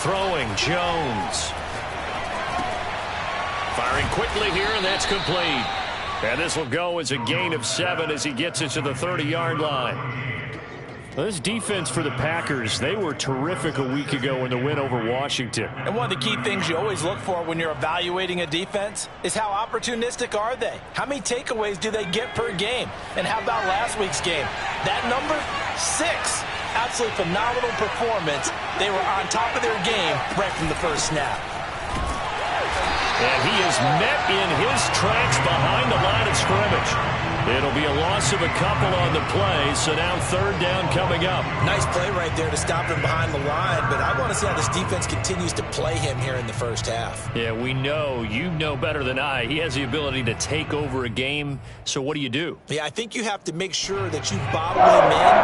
throwing, Jones. Firing quickly here, and that's complete. And this will go as a gain of 7 as he gets it to the 30-yard line. Well, this defense for the Packers, they were terrific a week ago in the win over Washington. And one of the key things you always look for when you're evaluating a defense is how opportunistic are they? How many takeaways do they get per game? And how about last week's game? That number, 6. Absolutely phenomenal performance. They were on top of their game right from the first snap. And he is met in his tracks behind the line of scrimmage. It'll be a loss of a couple on the play, so now third down coming up. Nice play right there to stop him behind the line, but I want to see how this defense continues to play him here in the first half. Yeah, we know. You know better than I. He has the ability to take over a game, so what do? Yeah, I think you have to make sure that you bottle him in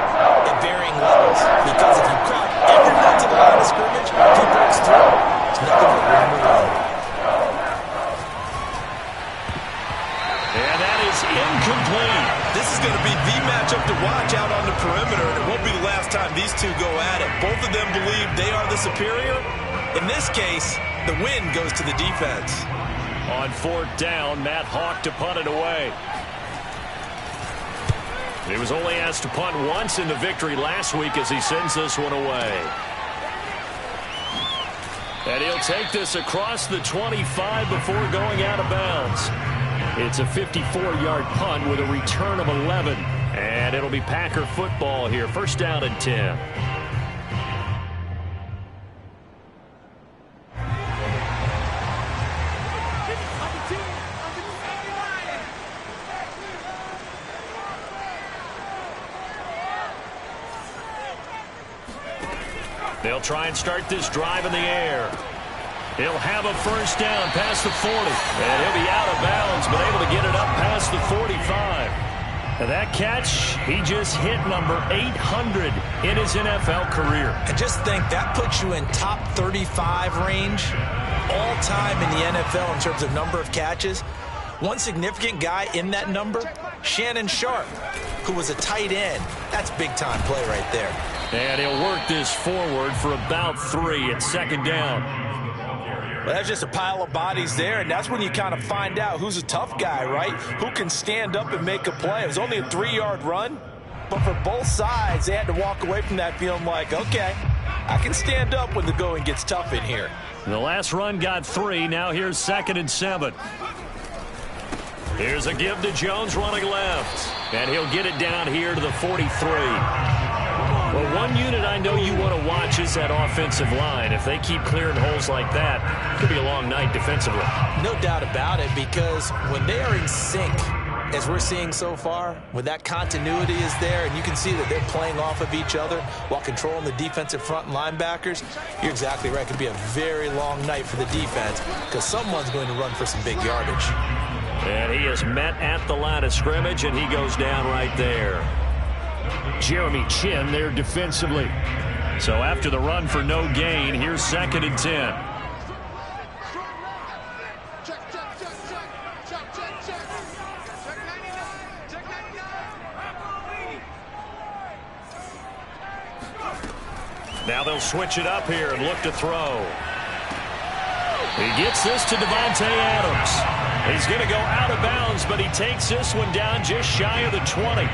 at varying levels, because if you crowd everyone to the line of scrimmage, if he breaks through, it's nothing but room to run. Incomplete. This is going to be the matchup to watch out on the perimeter, and it won't be the last time these two go at it. Both of them believe they are the superior. In this case, the win goes to the defense. On fourth down, Matt Hawk to punt it away. He was only asked to punt once in the victory last week as he sends this one away. And he'll take this across the 25 before going out of bounds. It's a 54-yard punt with a return of 11. And it'll be Packer football here. First down and 10. They'll try and start this drive in the air. He'll have a first down past the 40. And he'll be out of bounds, but able to get it up past the 45. And that catch, he just hit number 800 in his NFL career. And just think, that puts you in top 35 range all time in the NFL in terms of number of catches. One significant guy in that number, Shannon Sharp, who was a tight end. That's big-time play right there. And he'll work this forward for about 3 at second down. Well, that's just a pile of bodies there, and that's when you kind of find out who's a tough guy, right? Who can stand up and make a play. It was only a 3-yard run, but for both sides, they had to walk away from that feeling like, okay, I can stand up when the going gets tough in here. The last run got 3. Now here's 2nd and 7. Here's a give to Jones running left, and he'll get it down here to the 43. Well, one unit I know you want to watch is that offensive line. If they keep clearing holes like that, it could be a long night defensively. No doubt about it, because when they are in sync, as we're seeing so far, when that continuity is there and you can see that they're playing off of each other while controlling the defensive front and linebackers, you're exactly right. It could be a very long night for the defense because someone's going to run for some big yardage. And he is met at the line of scrimmage, and he goes down right there. Jeremy Chin there defensively. So after the run for no gain, here's 2nd and 10. Now they'll switch it up here and look to throw. He gets this to Devontae Adams. He's going to go out of bounds, but he takes this one down just shy of the 20.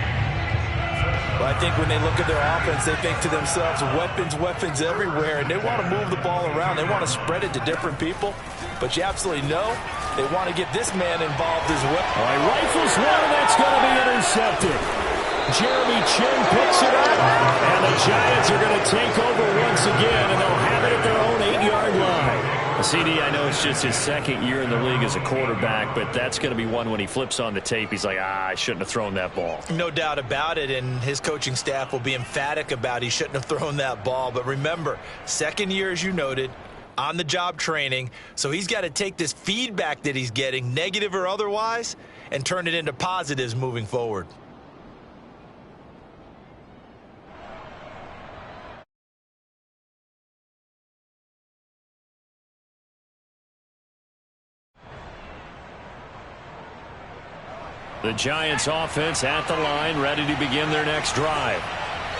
Well, I think when they look at their offense, they think to themselves, weapons everywhere, and they want to move the ball around. They want to spread it to different people, but you absolutely know they want to get this man involved as well. All right, rifles one, that's going to be intercepted. Jeremy Chin picks it up, and the Giants are going to take over once again, and they'll have it at their own 8-yard line. CD, I know it's just his second year in the league as a quarterback, but that's going to be one when he flips on the tape. He's like, I shouldn't have thrown that ball. No doubt about it, and his coaching staff will be emphatic about he shouldn't have thrown that ball. But remember, second year, as you noted, on-the-job training, so he's got to take this feedback that he's getting, negative or otherwise, and turn it into positives moving forward. The Giants offense at the line, ready to begin their next drive.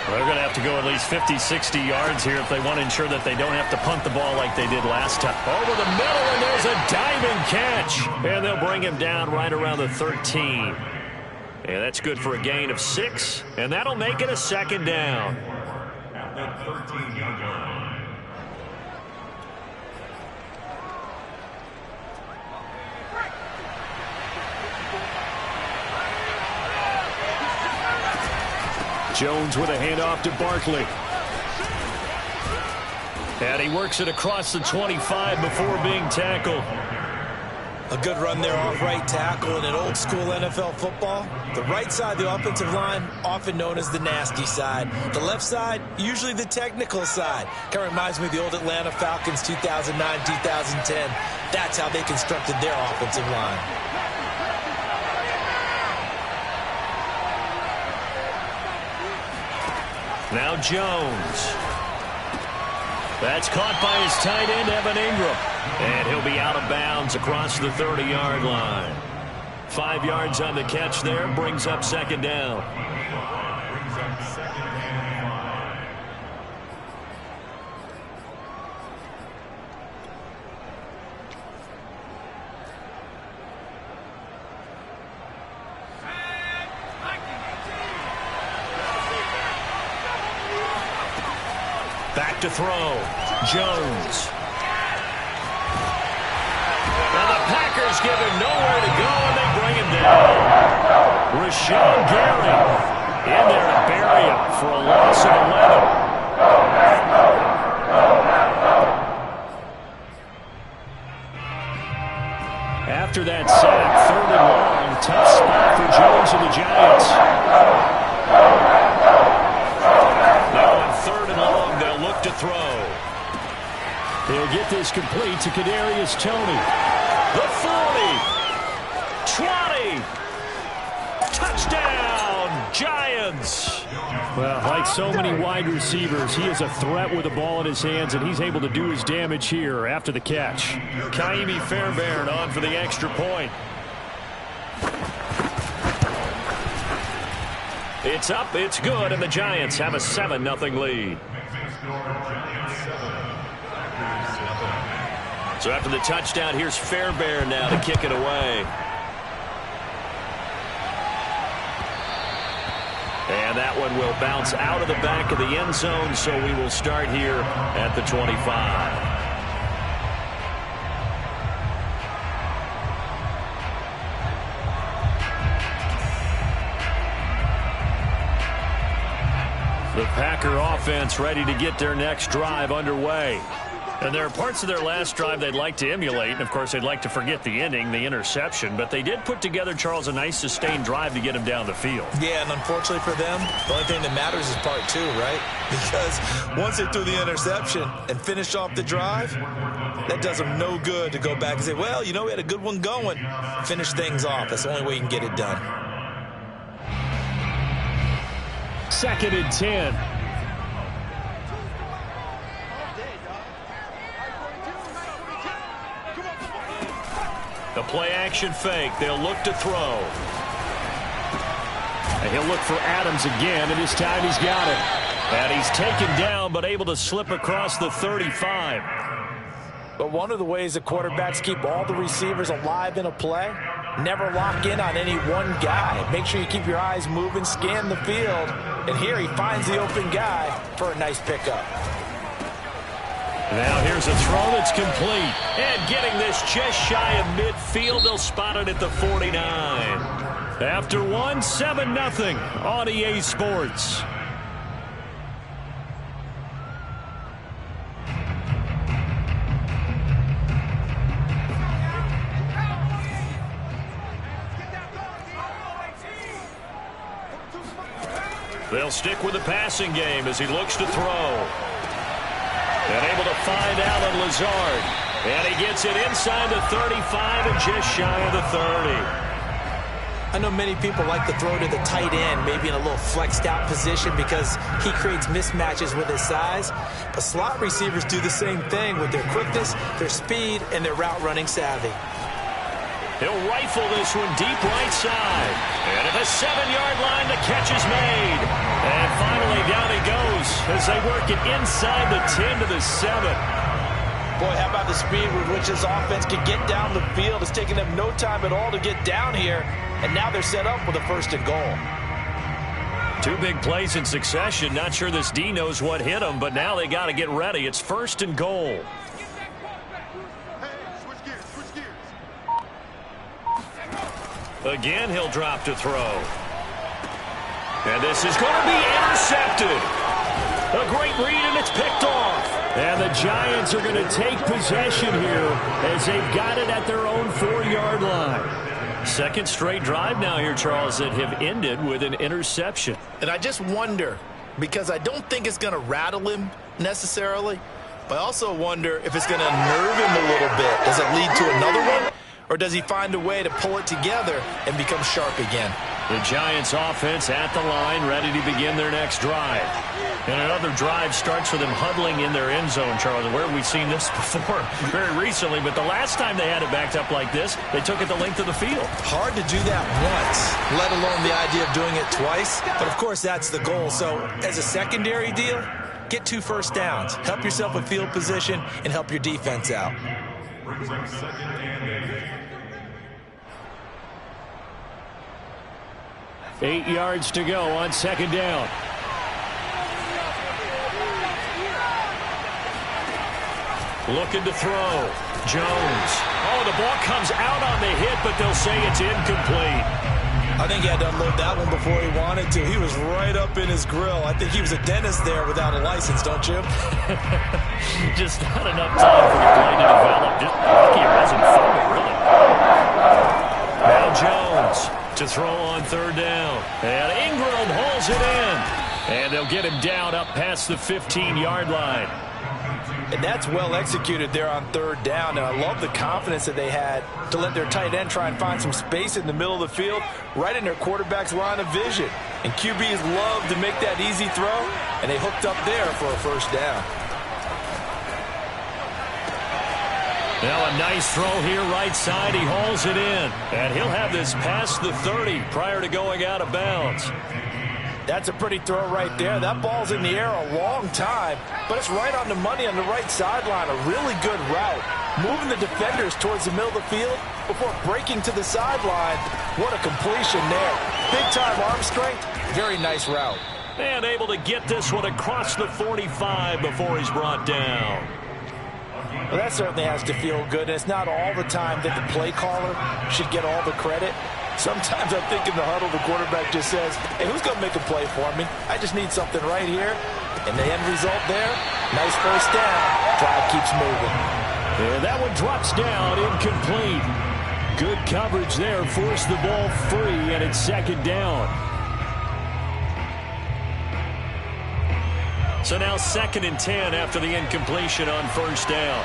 They're going to have to go at least 50, 60 yards here if they want to ensure that they don't have to punt the ball like they did last time. Over the middle, and there's a diving catch. And they'll bring him down right around the 13. And that's good for a gain of 6. And that'll make it a second down. At that 13-yard line. Jones with a handoff to Barkley. And he works it across the 25 before being tackled. A good run there off right tackle in an old school NFL football. The right side of the offensive line, often known as the nasty side. The left side, usually the technical side. Kind of reminds me of the old Atlanta Falcons 2009, 2010. That's how they constructed their offensive line. Now Jones. That's caught by his tight end, Evan Ingram. And he'll be out of bounds across the 30-yard line. 5 yards on the catch there, brings up second down. Back to throw. Jones. And the Packers give him nowhere to go, and they bring him down. Rashawn Gary in there to bury him for a loss of 11. After that sack, 3rd and long, tough spot for Jones and the Giants. Now on 3rd and long, they'll look to throw. They'll get this complete to Kadarius Toney. The 40, 20, touchdown, Giants. Well, like so many wide receivers, he is a threat with the ball in his hands, and he's able to do his damage here after the catch. Kaimi Fairbairn on for the extra point. It's up, it's good, and the Giants have a 7-0 lead. So after the touchdown, here's Fairbairn now to kick it away. And that one will bounce out of the back of the end zone, so we will start here at the 25. The Packer offense ready to get their next drive underway. And there are parts of their last drive they'd like to emulate. And, of course, they'd like to forget the ending, the interception. But they did put together, Charles, a nice sustained drive to get him down the field. Yeah, and unfortunately for them, the only thing that matters is part 2, right? Because once they threw the interception and finished off the drive, that does them no good to go back and say, well, you know, we had a good one going. Finish things off. That's the only way you can get it done. 2nd and 10. The play-action fake. They'll look to throw. And he'll look for Adams again, and this time he's got it. And he's taken down, but able to slip across the 35. But one of the ways that quarterbacks keep all the receivers alive in a play, never lock in on any one guy. Make sure you keep your eyes moving, scan the field. And here he finds the open guy for a nice pickup. Now here's a throw that's complete. And getting this just shy of midfield, they'll spot it at the 49. After one, 7-0 on EA Sports. They'll stick with the passing game as he looks to throw. And able to find Alan Lazard. And he gets it inside the 35 and just shy of the 30. I know many people like to throw to the tight end, maybe in a little flexed out position because he creates mismatches with his size. But slot receivers do the same thing with their quickness, their speed, and their route running savvy. He'll rifle this one deep right side. And at the 7-yard line, the catch is made. And finally, down he goes as they work it inside the 10 to the 7. Boy, how about the speed with which this offense can get down the field? It's taken them no time at all to get down here. And now they're set up with a 1st and goal. 2 big plays in succession. Not sure this D knows what hit him, but now they got to get ready. It's 1st and goal. Again, he'll drop to throw. And this is going to be intercepted. A great read, and it's picked off. And the Giants are going to take possession here as they've got it at their own 4-yard line. Second straight drive now here, Charles, that have ended with an interception. And I just wonder, because I don't think it's going to rattle him necessarily, but I also wonder if it's going to nerve him a little bit. Does it lead to another one? Or does he find a way to pull it together and become sharp again? The Giants offense at the line, ready to begin their next drive. And another drive starts with them huddling in their end zone, Charles. Where have we seen this before? Very recently, but the last time they had it backed up like this, they took it the length of the field. Hard to do that once, let alone the idea of doing it twice. But, of course, that's the goal. So, as a secondary deal, get 2 first downs. Help yourself with field position and help your defense out. 8 yards to go on 2nd down. Looking to throw. Jones. Oh, the ball comes out on the hit, but they'll say it's incomplete. I think he had to unload that one before he wanted to. He was right up in his grill. I think he was a dentist there without a license, don't you? Just not enough time for the play to develop. Just lucky it wasn't fumble, really. Now Jones to throw on 3rd down. And Ingram hauls it in. And they'll get him down up past the 15-yard line. And that's well executed there on 3rd down. And I love the confidence that they had to let their tight end try and find some space in the middle of the field, right in their quarterback's line of vision. And QBs love to make that easy throw, and they hooked up there for a 1st down. Now a nice throw here right side. He hauls it in. And he'll have this past the 30 prior to going out of bounds. That's a pretty throw right there. That ball's in the air a long time, but it's right on the money on the right sideline. A really good route. Moving the defenders towards the middle of the field before breaking to the sideline. What a completion there. Big-time arm strength. Very nice route. And able to get this one across the 45 before he's brought down. Well, that certainly has to feel good. And it's not all the time that the play caller should get all the credit. Sometimes I think in the huddle, the quarterback just says, hey, who's going to make a play for me? I just need something right here. And the end result there, nice 1st down. Drive keeps moving. And that one drops down, incomplete. Good coverage there, forced the ball free, and it's 2nd down. So now 2nd and 10 after the incompletion on 1st down.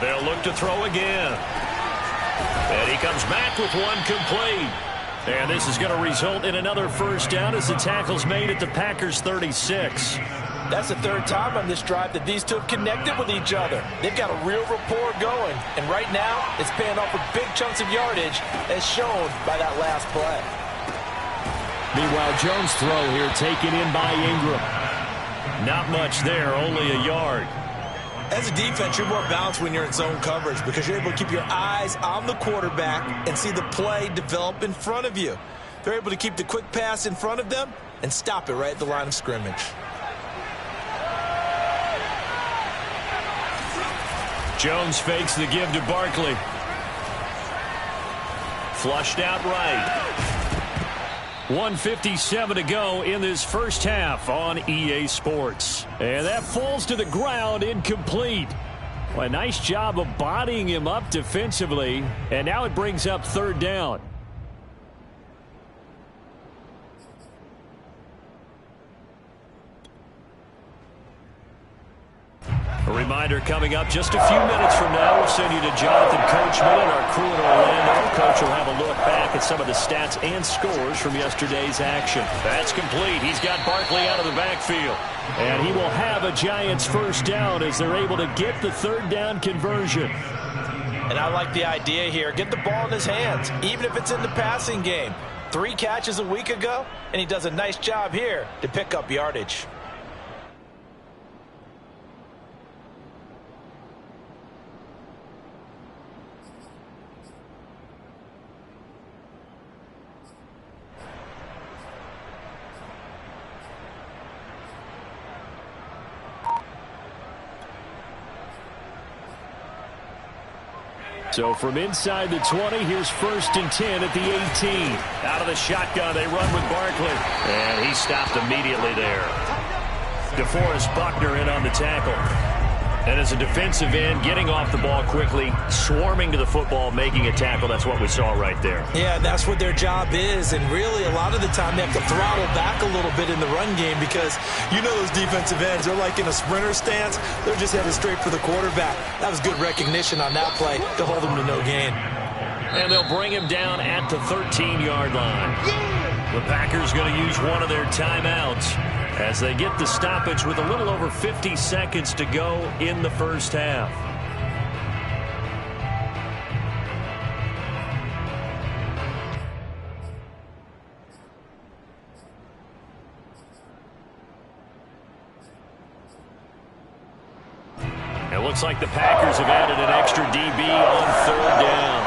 They'll look to throw again. And he comes back with one complete. And this is going to result in another 1st down as the tackle's made at the Packers' 36. That's the 3rd time on this drive that these two have connected with each other. They've got a real rapport going. And right now, it's paying off with big chunks of yardage as shown by that last play. Meanwhile, Jones' throw here taken in by Ingram. Not much there, only a yard. As a defense, you're more balanced when you're in zone coverage because you're able to keep your eyes on the quarterback and see the play develop in front of you. They're able to keep the quick pass in front of them and stop it right at the line of scrimmage. Jones fakes the give to Barkley. Flushed out right. 1:57 to go in this 1st half on EA Sports. And that falls to the ground, incomplete. Well, a nice job of bodying him up defensively. And now it brings up 3rd down. Reminder coming up just a few minutes from now. We'll send you to Jonathan Coachman and our crew in Orlando. Coach will have a look back at some of the stats and scores from yesterday's action. That's complete. He's got Barkley out of the backfield. And he will have a Giants first down as they're able to get the third down conversion. And I like the idea here. Get the ball in his hands, even if it's in the passing game. 3 catches a week ago, and he does a nice job here to pick up yardage. So from inside the 20, here's 1st and 10 at the 18. Out of the shotgun, they run with Barkley. And he stopped immediately there. DeForest Buckner in on the tackle. And as a defensive end, getting off the ball quickly, swarming to the football, making a tackle. That's what we saw right there. Yeah, that's what their job is. And really, a lot of the time, they have to throttle back a little bit in the run game because you know those defensive ends, they're like in a sprinter stance. They're just headed straight for the quarterback. That was good recognition on that play to hold them to no gain. And they'll bring him down at the 13-yard line. The Packers going to use one of their timeouts as they get the stoppage with a little over 50 seconds to go in the first half. It looks like the Packers have added an extra DB on 3rd down.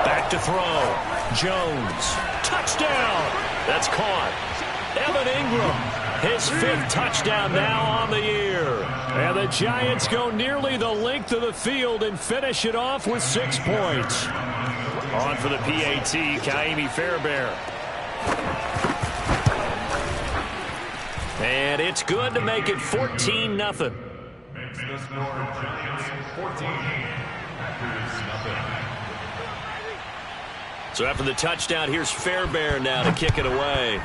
Back to throw. Jones. Touchdown. That's caught. Evan Ingram, his 5th touchdown now on the year. And the Giants go nearly the length of the field and finish it off with 6 points. On for the PAT, Kaimi Fairbairn. And it's good to make it 14-0. Makes the score Giants 14, Packers nothing. So after the touchdown, here's Fairbairn now to kick it away.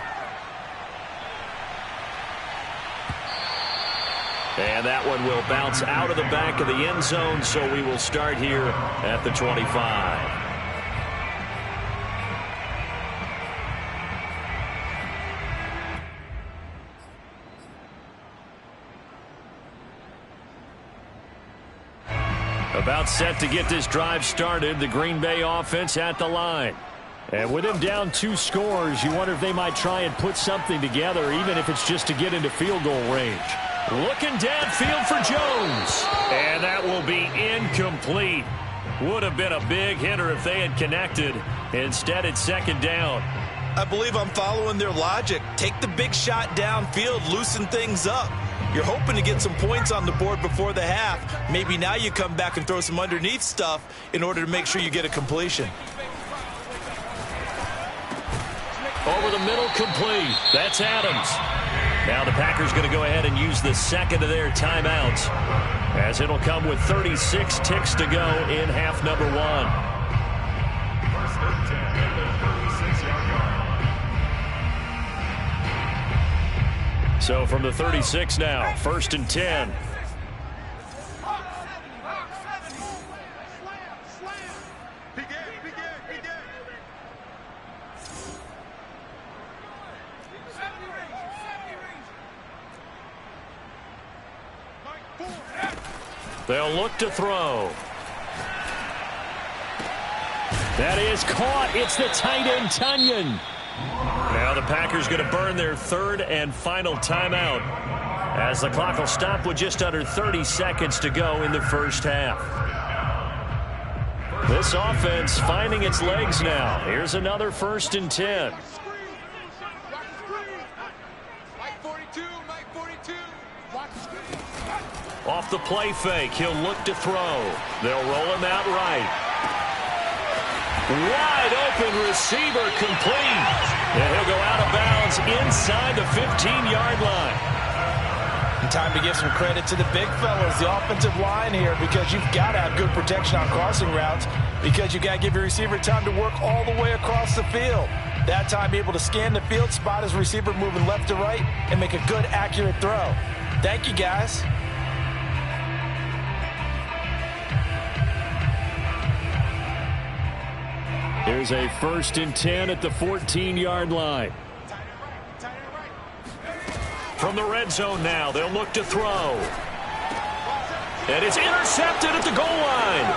And that one will bounce out of the back of the end zone, so we will start here at the 25. About set to get this drive started, the Green Bay offense at the line. And with him down 2 scores, you wonder if they might try and put something together, even if it's just to get into field goal range. Looking downfield for Jones. And that will be incomplete. Would have been a big hitter if they had connected. Instead, it's 2nd down. I believe I'm following their logic. Take the big shot downfield, loosen things up. You're hoping to get some points on the board before the half. Maybe now you come back and throw some underneath stuff in order to make sure you get a completion. Over the middle, complete. That's Adams. Now the Packers going to go ahead and use the 2nd of their timeouts, as it'll come with 36 ticks to go in half number 1. First and 10 at the 36-yard line. So from the 36 now, 1st and 10. They'll look to throw. That is caught. It's the tight end, Tunyon. Now the Packers going to burn their 3rd and final timeout, as the clock will stop with just under 30 seconds to go in the first half. This offense finding its legs now. Here's another 1st and 10. Off the play fake, he'll look to throw. They'll roll him out right. Wide open receiver, complete. And he'll go out of bounds inside the 15-yard line. And time to give some credit to the big fellas, the offensive line here, because you've got to have good protection on crossing routes, because you've got to give your receiver time to work all the way across the field. That time, be able to scan the field, spot his receiver moving left to right, and make a good, accurate throw. Thank you, guys. Here's a 1st and 10 at the 14-yard line. From the red zone now, they'll look to throw. And it's intercepted at the goal line.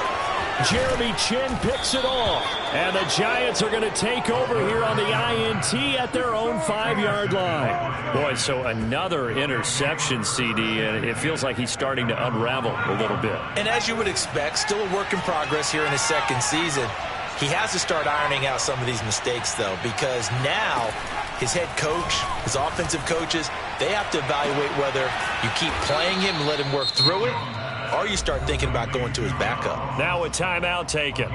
Jeremy Chin picks it off. And the Giants are going to take over here on the INT at their own 5-yard line. Boy, so another interception, CD, and it feels like he's starting to unravel a little bit. And as you would expect, still a work in progress here in his 2nd season. He has to start ironing out some of these mistakes, though, because now his head coach, his offensive coaches, they have to evaluate whether you keep playing him and let him work through it, or you start thinking about going to his backup. Now a timeout taken.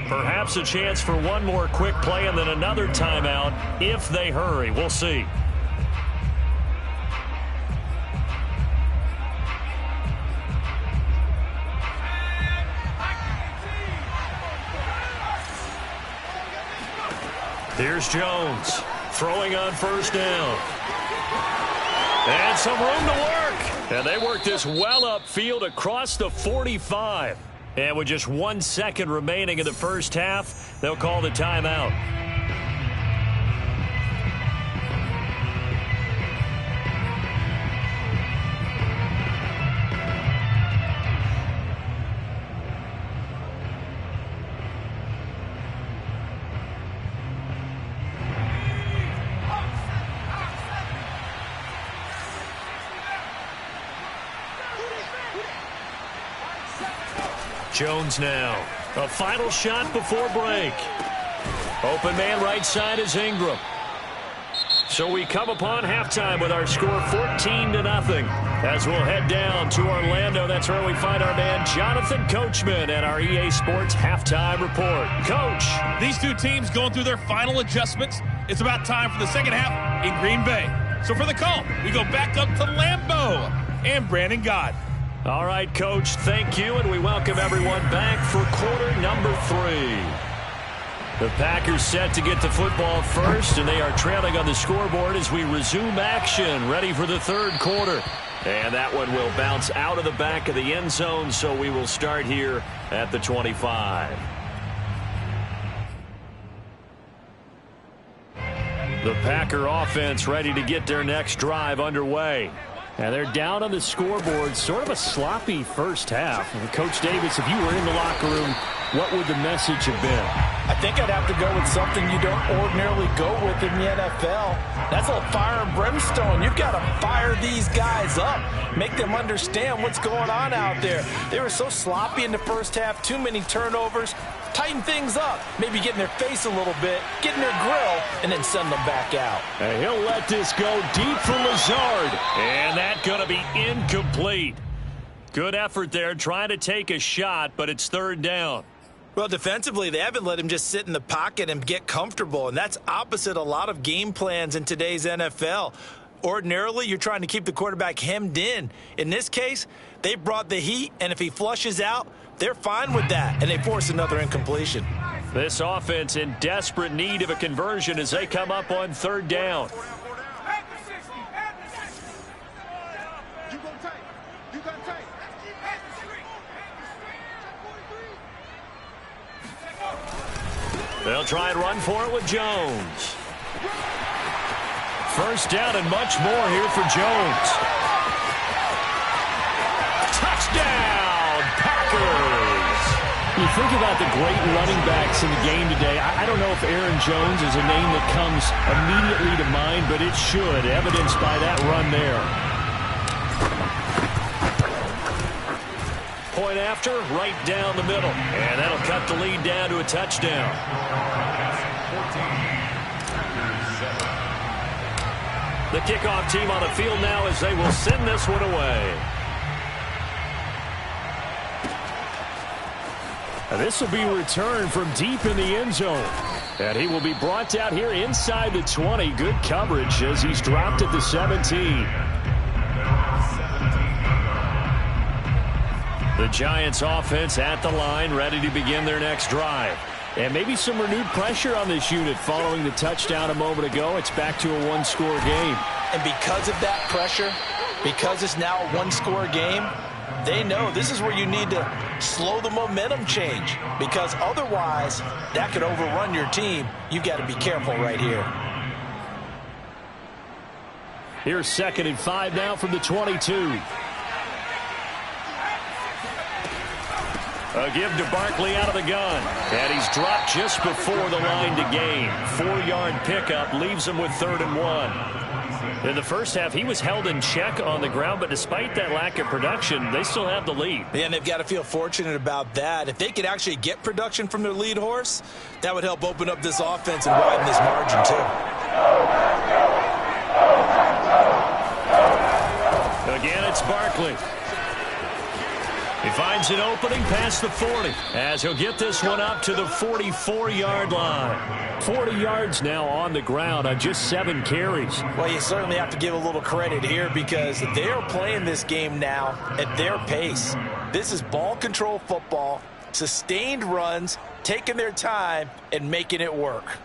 Perhaps a chance for one more quick play and then another timeout if they hurry. We'll see. Here's Jones throwing on 1st down. And some room to work. And they work this well upfield across the 45. And with just 1 second remaining in the 1st half, they'll call the timeout. Jones now. A final shot before break. Open man right side is Ingram. So we come upon halftime with our score 14-0. As we'll head down to Orlando, that's where we find our man Jonathan Coachman at our EA Sports Halftime Report. Coach. These two teams going through their final adjustments. It's about time for the 2nd half in Green Bay. So for the call, we go back up to Lambeau and Brandon Gott. All right, Coach, thank you, and we welcome everyone back for quarter number 3. The Packers set to get the football first, and they are trailing on the scoreboard as we resume action, ready for the 3rd quarter. And that one will bounce out of the back of the end zone, so we will start here at the 25. The Packer offense ready to get their next drive underway. And they're down on the scoreboard, sort of a sloppy 1st half. And Coach Davis, if you were in the locker room, what would the message have been? I think I'd have to go with something you don't ordinarily go with in the NFL. That's a fire and brimstone. You've got to fire these guys up, make them understand what's going on out there. They were so sloppy in the 1st half, too many turnovers. Tighten things up, maybe get in their face a little bit, get in their grill, and then send them back out. And he'll let this go deep for Lazard. And that's going to be incomplete. Good effort there, trying to take a shot, but it's 3rd down. Well, defensively, they haven't let him just sit in the pocket and get comfortable, and that's opposite a lot of game plans in today's NFL. Ordinarily, you're trying to keep the quarterback hemmed in. In this case, they brought the heat, and if he flushes out, they're fine with that, and they force another incompletion. This offense in desperate need of a conversion as they come up on 3rd down. They'll try and run for it with Jones. 1st down and much more here for Jones. Touchdown, Packers! You think about the great running backs in the game today. I don't know if Aaron Jones is a name that comes immediately to mind, but it should, evidenced by that run there. Point after, right down the middle. And that'll cut the lead down to a touchdown. The kickoff team on the field now as they will send this one away. And this will be returned from deep in the end zone. And he will be brought down here inside the 20. Good coverage as he's dropped at the 17. The Giants offense at the line, ready to begin their next drive. And maybe some renewed pressure on this unit following the touchdown a moment ago. It's back to a one-score game. And because of that pressure, Because it's now a one-score game, they know this is where you need to slow the momentum change, because otherwise that could overrun your team. You've got to be careful right here. Here's 2nd and 5 now from the 22. A give to Barkley out of the gun. And he's dropped just before the line to gain. 4-yard pickup leaves him with 3rd and 1. In the first half, he was held in check on the ground, but despite that lack of production, they still have the lead. Yeah, and they've got to feel fortunate about that. If they could actually get production from their lead horse, that would help open up this offense and widen this margin, too. Again, it's Barkley. He finds an opening past the 40 as he'll get this one up to the 44-yard line. 40 yards now on the ground on just 7 carries. Well, you certainly have to give a little credit here because they are playing this game now at their pace. This is ball control football, sustained runs, taking their time, and making it work.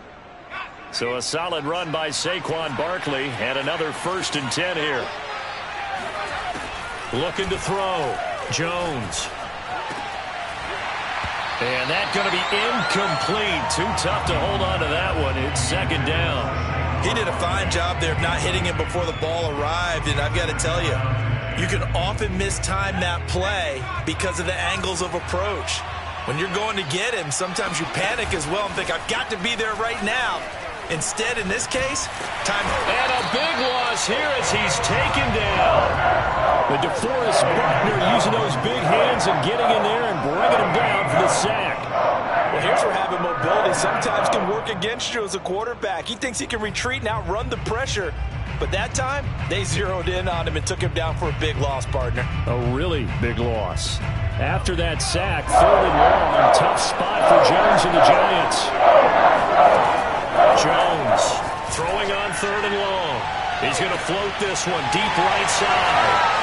So a solid run by Saquon Barkley and another 1st and 10 here. Looking to throw. Jones. And that's going to be incomplete. Too tough to hold on to that one. It's 2nd down. He did a fine job there of not hitting him before the ball arrived, and I've got to tell you, you can often mistime that play because of the angles of approach. When you're going to get him, sometimes you panic as well and think, I've got to be there right now. Instead, in this case, time. And a big loss here as he's taken down. The DeForest Buckner using those big hands and getting in there and bringing him down for the sack. Well, here's where having mobility sometimes can work against you as a quarterback. He thinks he can retreat and outrun the pressure. But that time, they zeroed in on him and took him down for a big loss, partner. A really big loss. After that sack, 3rd and long, tough spot for Jones and the Giants. Jones throwing on 3rd and long. He's going to float this one deep right side.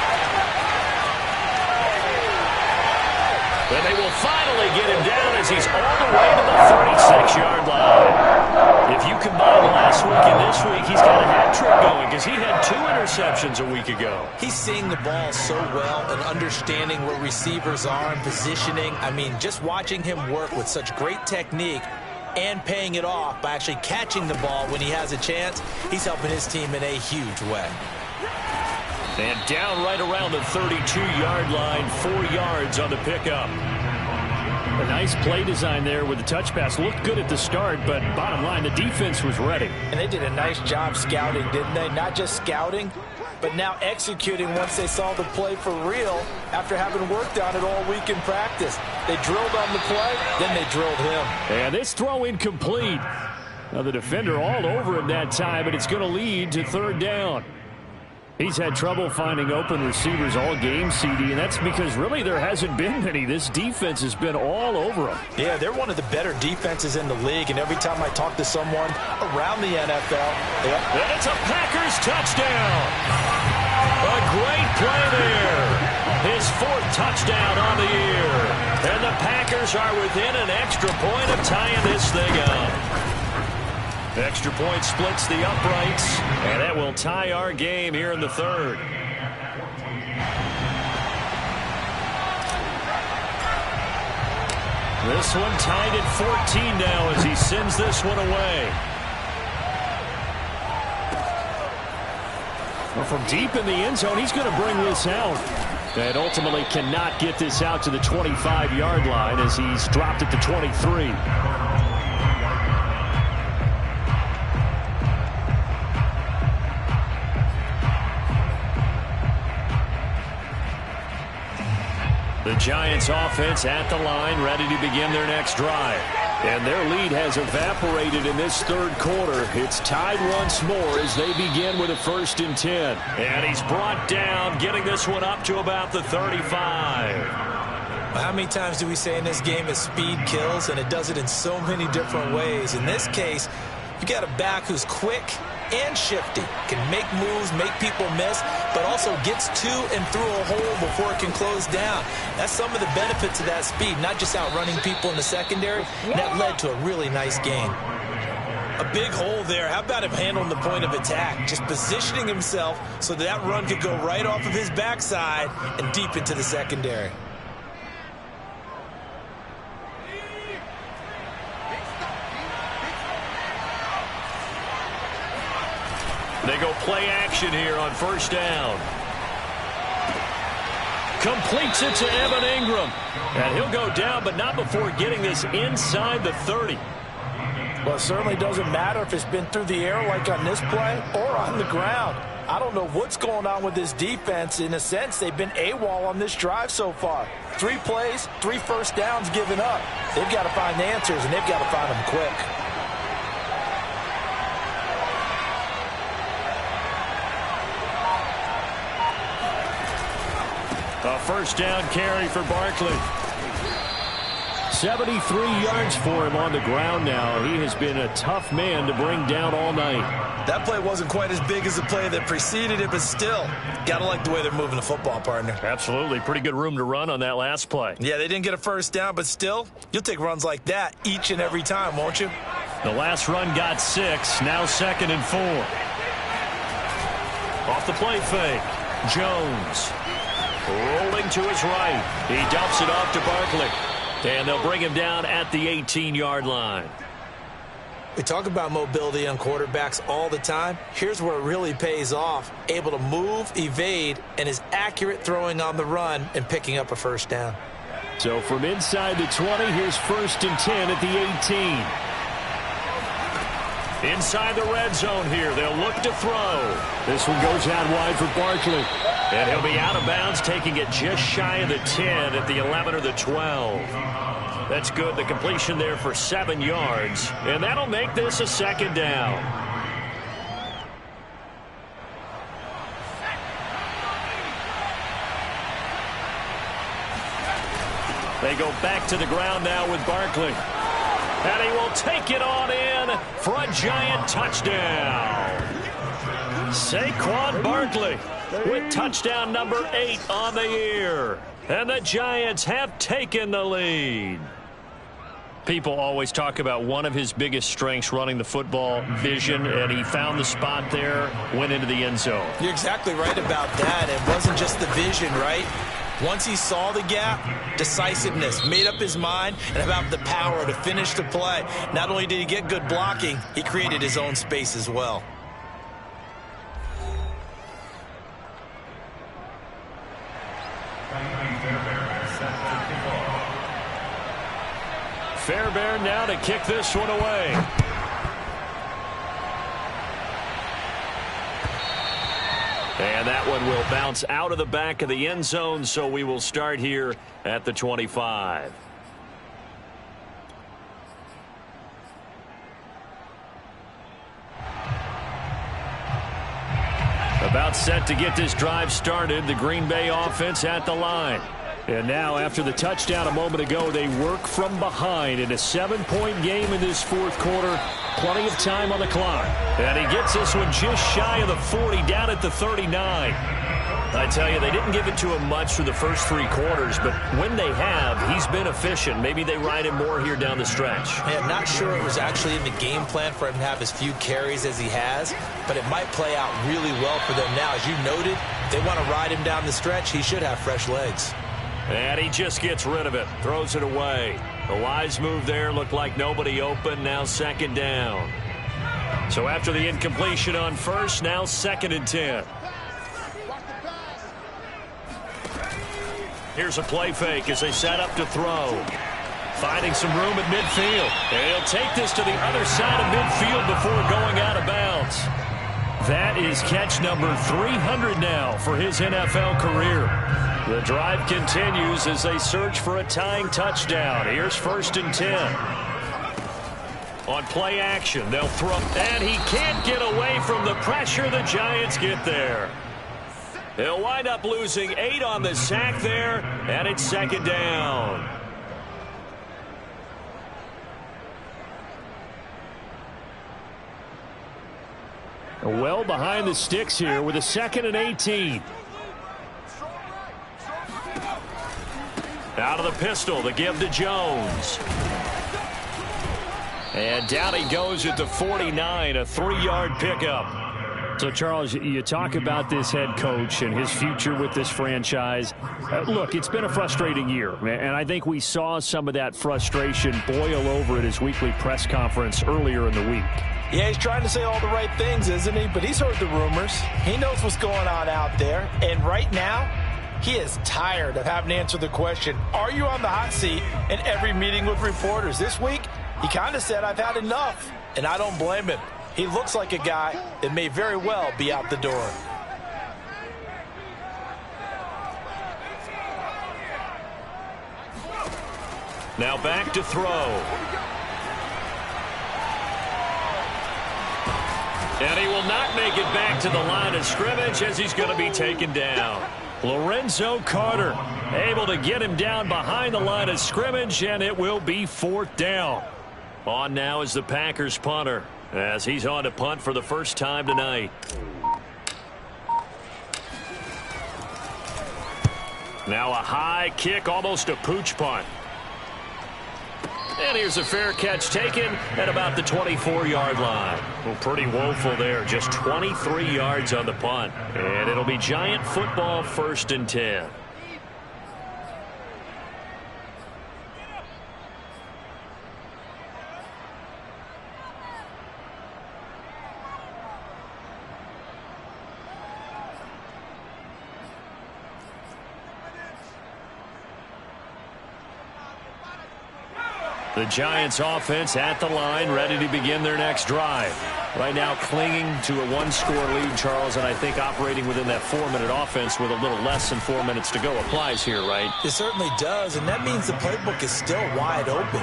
And they will finally get him down as he's all the way to the 36-yard line. If you combine last week and this week, he's got a hat trick going because he had 2 interceptions a week ago. He's seeing the ball so well and understanding where receivers are and positioning. I mean, just watching him work with such great technique and paying it off by actually catching the ball when he has a chance, he's helping his team in a huge way. And down right around the 32-yard line, 4 yards on the pickup. A nice play design there with the touch pass. Looked good at the start, but bottom line, the defense was ready. And they did a nice job scouting, didn't they? Not just scouting, but now executing once they saw the play for real after having worked on it all week in practice. They drilled on the play, then they drilled him. And this throw incomplete. Now the defender all over him that time, but it's going to lead to 3rd down. He's had trouble finding open receivers all game, CD, and that's because really there hasn't been many. This defense has been all over him. Yeah, they're one of the better defenses in the league, and every time I talk to someone around the NFL, and it's a Packers touchdown. A great play there. His 4th touchdown on the year. And the Packers are within an extra point of tying this thing up. Extra point splits the uprights, and that will tie our game here in the 3rd. This one tied at 14 now as he sends this one away. Well, from deep in the end zone, he's going to bring this out. And ultimately cannot get this out to the 25-yard line as he's dropped at the 23. The Giants offense at the line, ready to begin their next drive. And their lead has evaporated in this 3rd quarter. It's tied once more as they begin with a 1st and 10. And he's brought down, getting this one up to about the 35. How many times do we say in this game that speed kills, and it does it in so many different ways? In this case, you got a back who's quick and shifty, can make moves, make people miss, but also gets to and through a hole before it can close down. That's some of the benefits of that speed, not just outrunning people in the secondary. That led to a really nice game. A big hole there. How about him handling the point of attack? Just positioning himself so that run could go right off of his backside and deep into the secondary. They go play action here on first down. Completes it to Evan Ingram. And he'll go down, but not before getting this inside the 30. Well, it certainly doesn't matter if it's been through the air like on this play or on the ground. I don't know what's going on with this defense. In a sense, they've been AWOL on this drive so far. 3 plays, 3 first downs given up. They've got to find answers, and they've got to find them quick. A first down carry for Barkley. 73 yards for him on the ground now. He has been a tough man to bring down all night. That play wasn't quite as big as the play that preceded it, but still, got to like the way they're moving the football, partner. Absolutely. Pretty good room to run on that last play. Yeah, they didn't get a first down, but still, you'll take runs like that each and every time, won't you? The last run got 6. Now 2nd and 4. Off the play fake. Jones. Rolling to his right. He dumps it off to Barkley. And they'll bring him down at the 18-yard line. We talk about mobility on quarterbacks all the time. Here's where it really pays off. Able to move, evade, and is accurate throwing on the run and picking up a first down. So from inside the 20, here's 1st and 10 at the 18. Inside the red zone here. They'll look to throw. This one goes out wide for Barkley. And he'll be out of bounds, taking it just shy of the 10 at the 11 or the 12. That's good. The completion there for 7 yards. And that'll make this a 2nd down. They go back to the ground now with Barkley. And he will take it on in for a giant touchdown. Saquon Barkley with touchdown number 8 on the year. And the Giants have taken the lead. People always talk about one of his biggest strengths running the football, vision, and he found the spot there, went into the end zone. You're exactly right about that. It wasn't just the vision, right? Once he saw the gap, decisiveness, made up his mind, and about the power to finish the play. Not only did he get good blocking, he created his own space as well. Fairbairn now to kick this one away. And that one will bounce out of the back of the end zone, so we will start here at the 25. About set to get this drive started, the Green Bay offense at the line. And now, after the touchdown a moment ago, they work from behind in a 7-point game in this 4th quarter. Plenty of time on the clock. And he gets this one just shy of the 40, down at the 39. I tell you, they didn't give it to him much for the first 3 quarters, but when they have, he's been efficient. Maybe they ride him more here down the stretch. Yeah, not sure it was actually in the game plan for him to have as few carries as he has, but it might play out really well for them now. As you noted, if they want to ride him down the stretch, he should have fresh legs. And he just gets rid of it, throws it away. The wise move there, looked like nobody open, now 2nd down. So after the incompletion on first, now 2nd and 10. Here's a play fake as they set up to throw. Finding some room at midfield. And he'll take this to the other side of midfield before going out of bounds. That is catch number 300 now for his NFL career. The drive continues as they search for a tying touchdown. Here's 1st and 10. On play action, they'll throw. And he can't get away from the pressure. The Giants get there. He'll wind up losing 8 on the sack there, and it's 2nd down. Well behind the sticks here with a 2nd and 18. Out of the pistol, the give to Jones. And down he goes at the 49, a 3-yard pickup. So, Charles, you talk about this head coach and his future with this franchise. Look, it's been a frustrating year, and I think we saw some of that frustration boil over at his weekly press conference earlier in the week. Yeah, he's trying to say all the right things, isn't he? But he's heard the rumors. He knows what's going on out there. And right now, he is tired of having to answer the question, are you on the hot seat in every meeting with reporters? This week, he kind of said, I've had enough. And I don't blame him. He looks like a guy that may very well be out the door. Now back to throw. And he will not make it back to the line of scrimmage as he's going to be taken down. Lorenzo Carter able to get him down behind the line of scrimmage, and it will be 4th down. On now is the Packers punter, as he's on to punt for the first time tonight. Now a high kick, almost a pooch punt. And here's a fair catch taken at about the 24-yard line. Well, pretty woeful there, just 23 yards on the punt. And it'll be Giant football, 1st and 10. The Giants offense at the line, ready to begin their next drive. Right now clinging to a 1-score lead, Charles, and I think operating within that 4-minute offense with a little less than 4 minutes to go applies here, right? It certainly does, and that means the playbook is still wide open.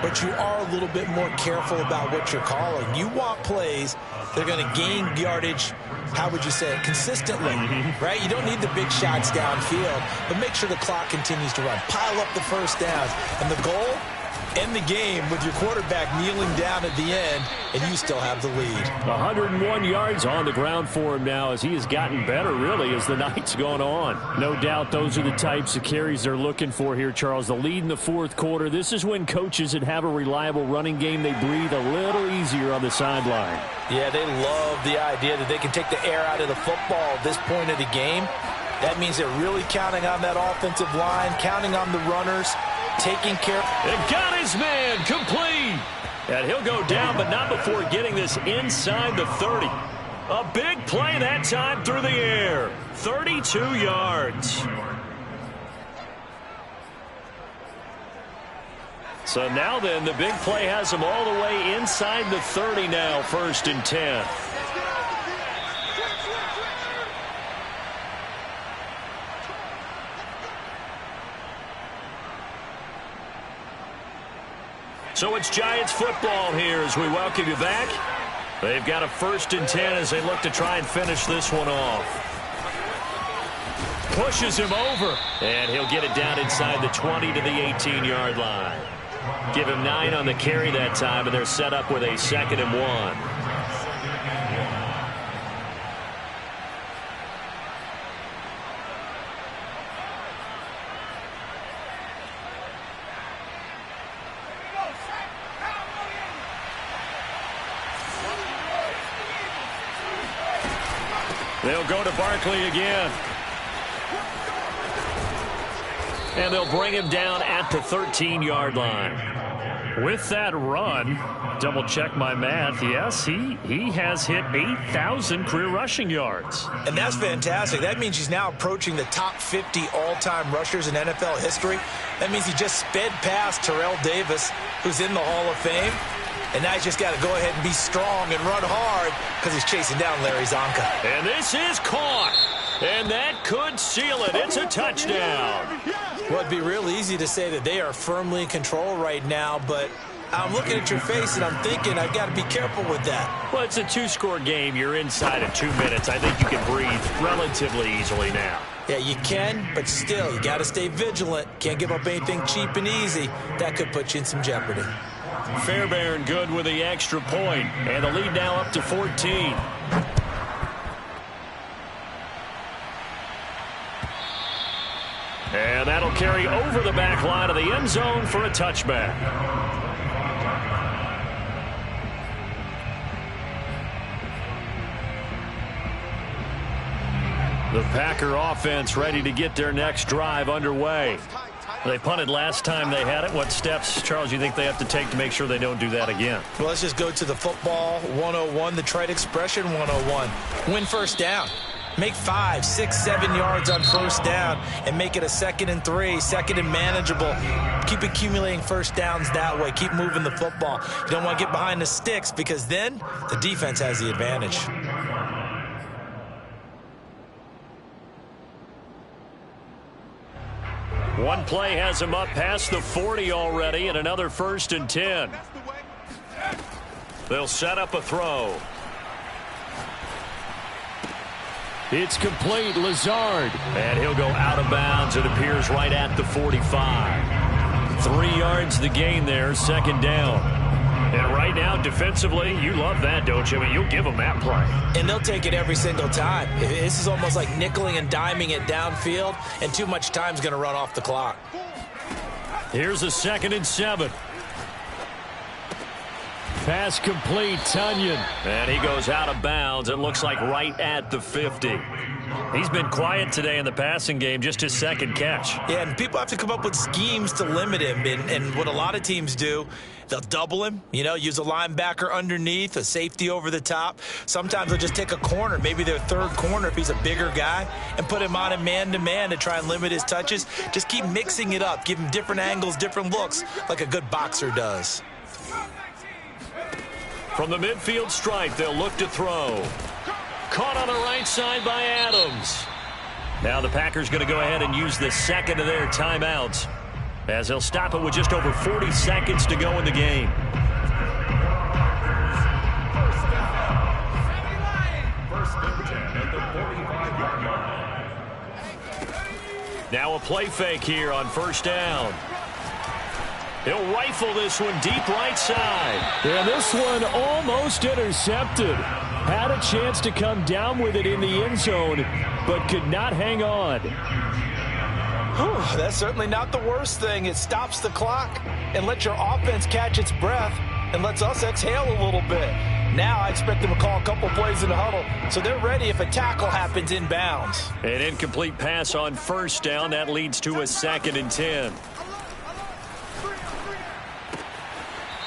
But you are a little bit more careful about what you're calling. You want plays that are going to gain yardage, how would you say it, consistently, right? You don't need the big shots downfield, but make sure the clock continues to run. Pile up the first downs, and the goal, end the game with your quarterback kneeling down at the end, and you still have the lead. 101 yards on the ground for him now as he has gotten better, really, as the night's gone on. No doubt those are the types of carries they're looking for here, Charles. The lead in the 4th quarter. This is when coaches that have a reliable running game, they breathe a little easier on the sideline. Yeah, they love the idea that they can take the air out of the football at this point of the game. That means they're really counting on that offensive line, counting on the runners, taking care. And got his man complete. And he'll go down, but not before getting this inside the 30. A big play that time through the air. 32 yards. So now then, the big play has him all the way inside the 30 now, 1st and 10. So it's Giants football here as we welcome you back. They've got a 1st and 10 as they look to try and finish this one off. Pushes him over, and he'll get it down inside the 20 to the 18-yard line. Give him 9 on the carry that time, and they're set up with a 2nd and 1. They'll go to Barkley again. And they'll bring him down at the 13-yard line. With that run, double-check my math, yes, he has hit 8,000 career rushing yards. And that's fantastic. That means he's now approaching the top 50 all-time rushers in NFL history. That means he just sped past Terrell Davis, who's in the Hall of Fame. And now he's just got to go ahead and be strong and run hard because he's chasing down Larry Zonka. And this is caught. And that could seal it. It's a touchdown. Well, it'd be real easy to say that they are firmly in control right now, but I'm looking at your face and I'm thinking I've got to be careful with that. Well, it's a 2-score game. You're inside of 2 minutes. I think you can breathe relatively easily now. Yeah, you can, but still, you got to stay vigilant. Can't give up anything cheap and easy. That could put you in some jeopardy. Fairbairn good with the extra point, and the lead now up to 14. And that'll carry over the back line of the end zone for a touchback. Packer offense ready to get their next drive underway. They punted last time they had it. What steps, Charles, you think they have to take to make sure they don't do that again? Well, let's just go to the football 101, the trite expression 101. Win first down. Make 5, 6, 7 yards on first down and make it a 2nd and 3, 2nd and manageable. Keep accumulating first downs that way. Keep moving the football. You don't want to get behind the sticks because then the defense has the advantage. One play has him up past the 40 already, and another 1st and 10. They'll set up a throw. It's complete. Lazard. And he'll go out of bounds. It appears right at the 45. 3 yards the gain there, 2nd down. And right now, defensively, you love that, don't you? I mean, you'll give them that play. And they'll take it every single time. This is almost like nickeling and diming it downfield, and too much time's going to run off the clock. Here's a 2nd and 7. Pass complete. Tunyon. And he goes out of bounds. It looks like right at the 50. He's been quiet today in the passing game, just his 2nd catch. Yeah, and people have to come up with schemes to limit him. And what a lot of teams do, they'll double him, use a linebacker underneath, a safety over the top. Sometimes they'll just take a corner, maybe their 3rd corner if he's a bigger guy, and put him on a man-to-man to try and limit his touches. Just keep mixing it up. Give him different angles, different looks, like a good boxer does. From the midfield stripe, they'll look to throw. Caught on the right side by Adams. Now the Packers going to go ahead and use the 2nd of their timeouts, as they'll stop it with just over 40 seconds to go in the game. First and 10 at the 45-yard line. Now a play fake here on 1st down. He'll rifle this one deep right side. And this one almost intercepted. Had a chance to come down with it in the end zone, but could not hang on. Whew, that's certainly not the worst thing. It stops the clock and lets your offense catch its breath and lets us exhale a little bit. Now I expect them to call a couple plays in the huddle, so they're ready if a tackle happens inbounds. An incomplete pass on 1st down. That leads to a 2nd and 10.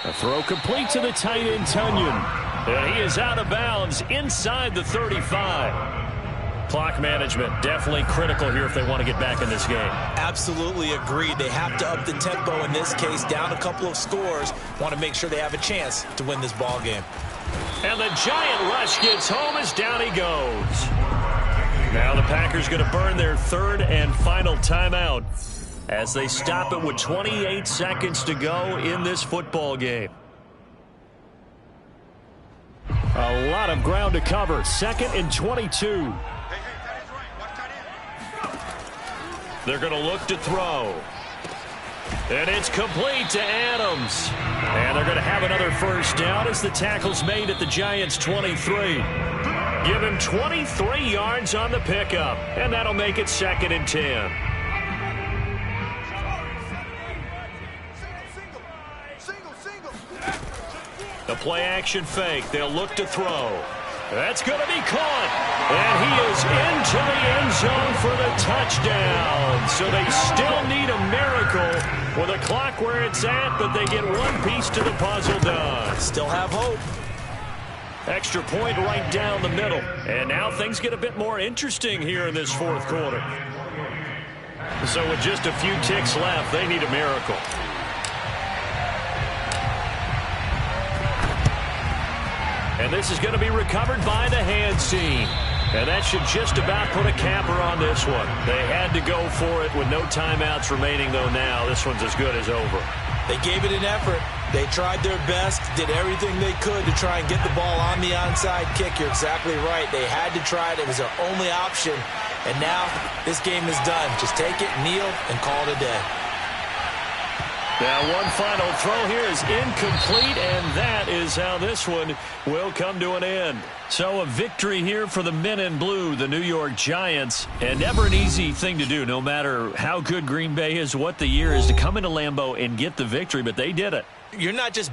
A throw complete to the tight end, Tunyon. And he is out of bounds inside the 35. Clock management definitely critical here if they want to get back in this game. Absolutely agreed. They have to up the tempo in this case, down a couple of scores. Want to make sure they have a chance to win this ball game. And the giant rush gets home as down he goes. Now the Packers going to burn their 3rd and final timeout as they stop it with 28 seconds to go in this football game. A lot of ground to cover. 2nd and 22. They're going to look to throw. And it's complete to Adams. And they're going to have another 1st down as the tackle's made at the Giants' 23. Give him 23 yards on the pickup. And that'll make it 2nd and 10. The play action fake. They'll look to throw. That's going to be caught. And he is into the end zone for the touchdown. So they still need a miracle with a clock where it's at, but they get one piece to the puzzle done. Still have hope. Extra point right down the middle. And now things get a bit more interesting here in this 4th quarter. So with just a few ticks left, they need a miracle. And this is going to be recovered by the hands team. And that should just about put a capper on this one. They had to go for it with no timeouts remaining, though now this one's as good as over. They gave it an effort. They tried their best, did everything they could to try and get the ball on the onside kick. You're exactly right. They had to try it. It was their only option. And now this game is done. Just take it, kneel, and call it a day. Now one final throw here is incomplete, and that is how this one will come to an end. So a victory here for the men in blue, the New York Giants. And never an easy thing to do, no matter how good Green Bay is, what the year is, to come into Lambeau and get the victory, but they did it. You're not just